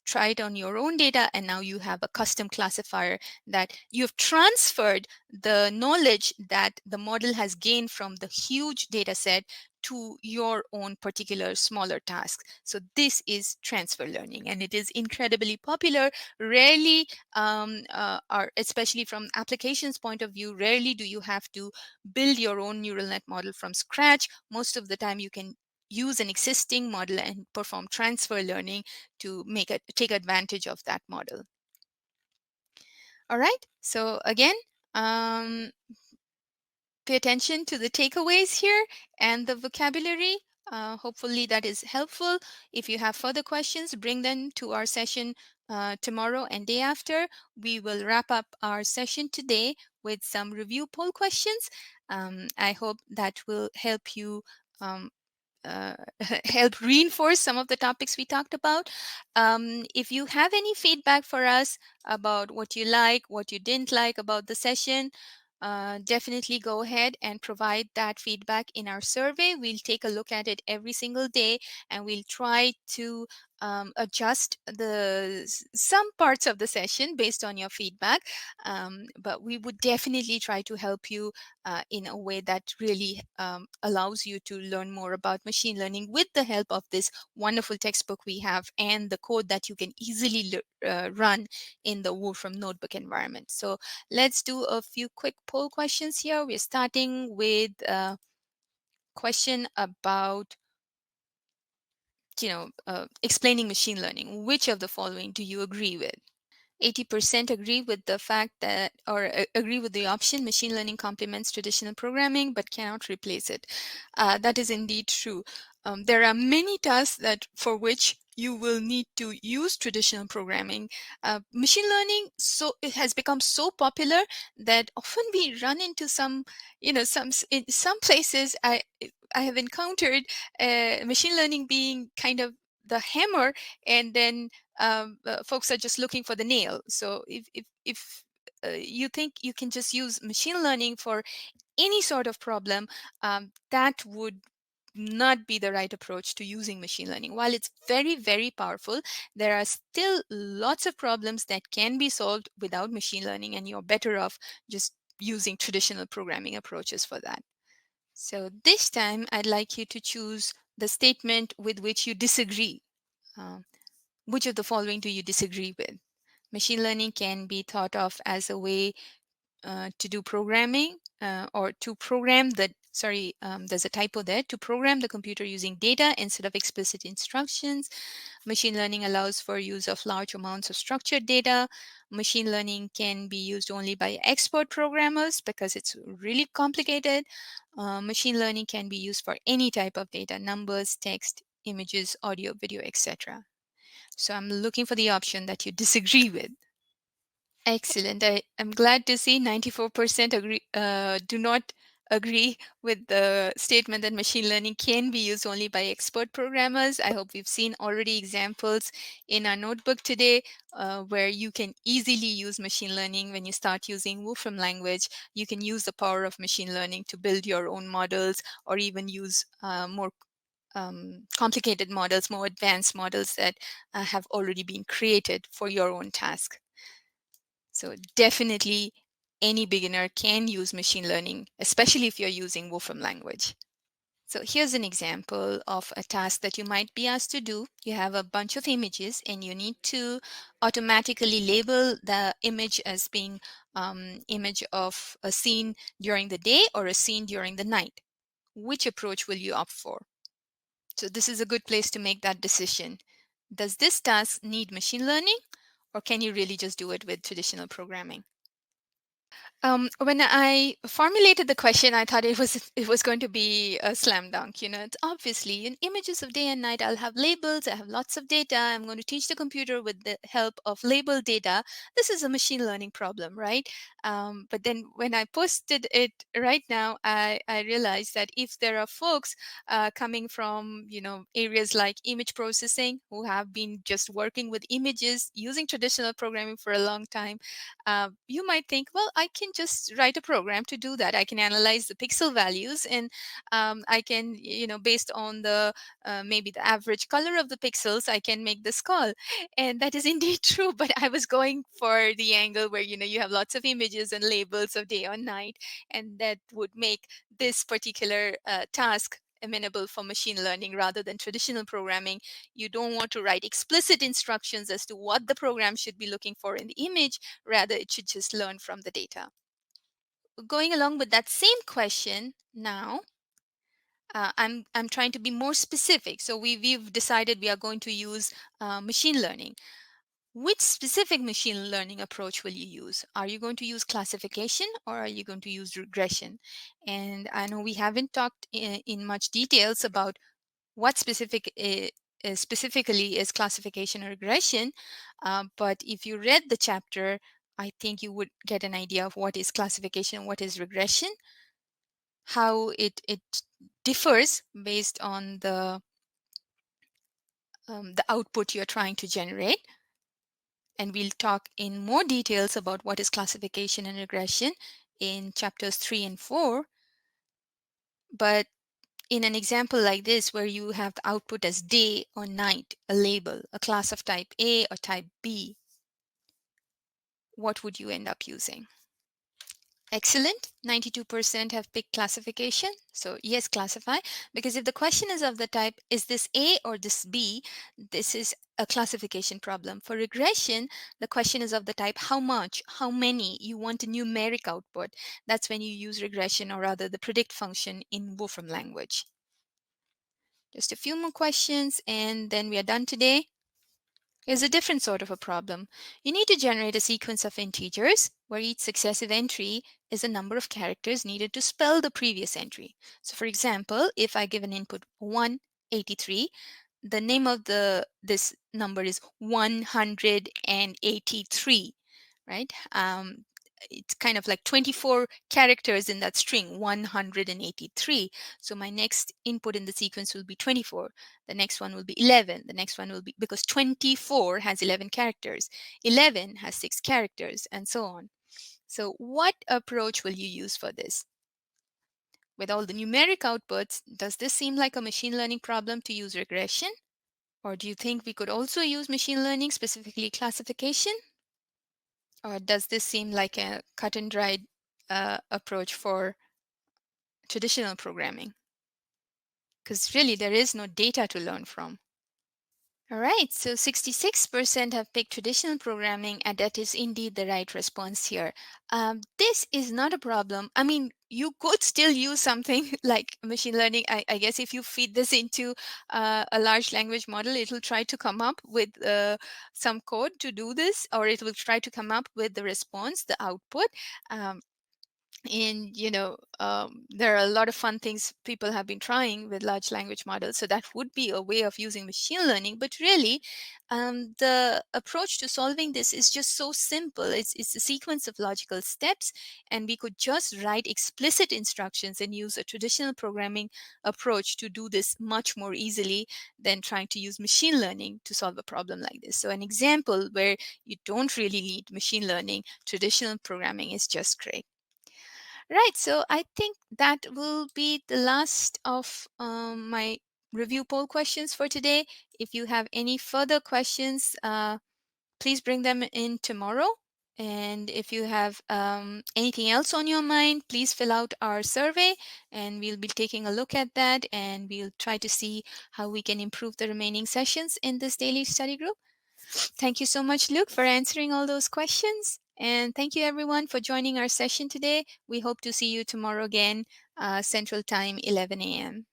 try it on your own data, and now you have a custom classifier that you've transferred the knowledge that the model has gained from the huge data set to your own particular smaller tasks. So this is transfer learning, and it is incredibly popular. Rarely, especially from applications point of view, rarely do you have to build your own neural net model from scratch. Most of the time you can use an existing model and perform transfer learning to take advantage of that model. All right, so again, pay attention to the takeaways here and the vocabulary. Hopefully that is helpful. If you have further questions, bring them to our session tomorrow and day after. We will wrap up our session today with some review poll questions. I hope that will help you uh, help reinforce some of the topics we talked about. If you have any feedback for us about what you like, what you didn't like about the session, definitely go ahead and provide that feedback in our survey. We'll take a look at it every single day, and we'll try to adjust some parts of the session based on your feedback. But we would definitely try to help you in a way that really allows you to learn more about machine learning with the help of this wonderful textbook we have and the code that you can easily run in the Wolfram Notebook environment. So let's do a few quick poll questions here. We're starting with a question about explaining machine learning. Which of the following do you agree with? 80% agree with the fact that, or agree with the option, machine learning complements traditional programming but cannot replace it. That is indeed true. There are many tasks that for which you will need to use traditional programming. Machine learning, so it has become so popular that often we run into in some places I have encountered machine learning being kind of the hammer, and then folks are just looking for the nail. So if you think you can just use machine learning for any sort of problem, that would not be the right approach to using machine learning. While it's very, very powerful, there are still lots of problems that can be solved without machine learning, and you're better off just using traditional programming approaches for that. So this time, I'd like you to choose the statement with which you disagree. Which of the following do you disagree with? Machine learning can be thought of as a way to do programming or to program there's a typo there, to program the computer using data instead of explicit instructions. Machine learning allows for use of large amounts of structured data. Machine learning can be used only by expert programmers because it's really complicated. Machine learning can be used for any type of data: numbers, text, images, audio, video, etc. So I'm looking for the option that you disagree with. Excellent. I'm glad to see 94% do not agree with the statement that machine learning can be used only by expert programmers. I hope we've seen already examples in our notebook today where you can easily use machine learning when you start using Wolfram language. You can use the power of machine learning to build your own models, or even use more complicated models, more advanced models that have already been created for your own task. So definitely any beginner can use machine learning, especially if you're using Wolfram language. So here's an example of a task that you might be asked to do. You have a bunch of images and you need to automatically label the image as being image of a scene during the day or a scene during the night. Which approach will you opt for? So this is a good place to make that decision. Does this task need machine learning, or can you really just do it with traditional programming? When I formulated the question, I thought it was going to be a slam dunk. It's obviously in images of day and night. I'll have labels. I have lots of data. I'm going to teach the computer with the help of label data. This is a machine learning problem, right? But then when I posted it right now, I realized that if there are folks coming from areas like image processing who have been just working with images using traditional programming for a long time, you might think, well, I can just write a program to do that. I can analyze the pixel values, and I can, based on the maybe the average color of the pixels, I can make this call. And that is indeed true. But I was going for the angle where, you have lots of images and labels of day or night, and that would make this particular task amenable for machine learning rather than traditional programming. You don't want to write explicit instructions as to what the program should be looking for in the image. Rather, it should just learn from the data. Going along with that same question now, I'm trying to be more specific. So we've decided we are going to use machine learning. Which specific machine learning approach will you use? Are you going to use classification, or are you going to use regression? And I know we haven't talked in much details about what specifically is classification or regression, but if you read the chapter, I think you would get an idea of what is classification, what is regression, how it differs based on the output you're trying to generate. And we'll talk in more details about what is classification and regression in chapters 3 and 4. But in an example like this, where you have the output as day or night, a label, a class of type A or type B, what would you end up using? Excellent. 92% have picked classification. So yes, classify. Because if the question is of the type, is this A or this B? This is a classification problem. For regression, the question is of the type, how much, how many? You want a numeric output. That's when you use regression, or rather the predict function in Wolfram language. Just a few more questions and then we are done today. Here's a different sort of a problem. You need to generate a sequence of integers where each successive entry is the number of characters needed to spell the previous entry. So for example, if I give an input 183, the name of this number is 183, right? It's kind of like 24 characters in that string, 183. So my next input in the sequence will be 24. The next one will be 11. The next one will be, because 24 has 11 characters, 11 has 6 characters, and so on. So what approach will you use for this? With all the numeric outputs, does this seem like a machine learning problem to use regression? Or do you think we could also use machine learning, specifically classification? Or does this seem like a cut and dried approach for traditional programming? Because really, there is no data to learn from. All right, so 66% have picked traditional programming, and that is indeed the right response here. This is not a problem. I mean, you could still use something like machine learning. I guess if you feed this into a large language model, it will try to come up with some code to do this, or it will try to come up with the response, the output. And there are a lot of fun things people have been trying with large language models, so that would be a way of using machine learning. But really, the approach to solving this is just so simple. It's a sequence of logical steps, and we could just write explicit instructions and use a traditional programming approach to do this much more easily than trying to use machine learning to solve a problem like this. So an example where you don't really need machine learning, traditional programming is just great. Right, so I think that will be the last of my review poll questions for today. If you have any further questions, please bring them in tomorrow. And if you have anything else on your mind, please fill out our survey and we'll be taking a look at that, and we'll try to see how we can improve the remaining sessions in this daily study group. Thank you so much, Luke, for answering all those questions. And thank you, everyone, for joining our session today. We hope to see you tomorrow again, Central Time, 11 a.m.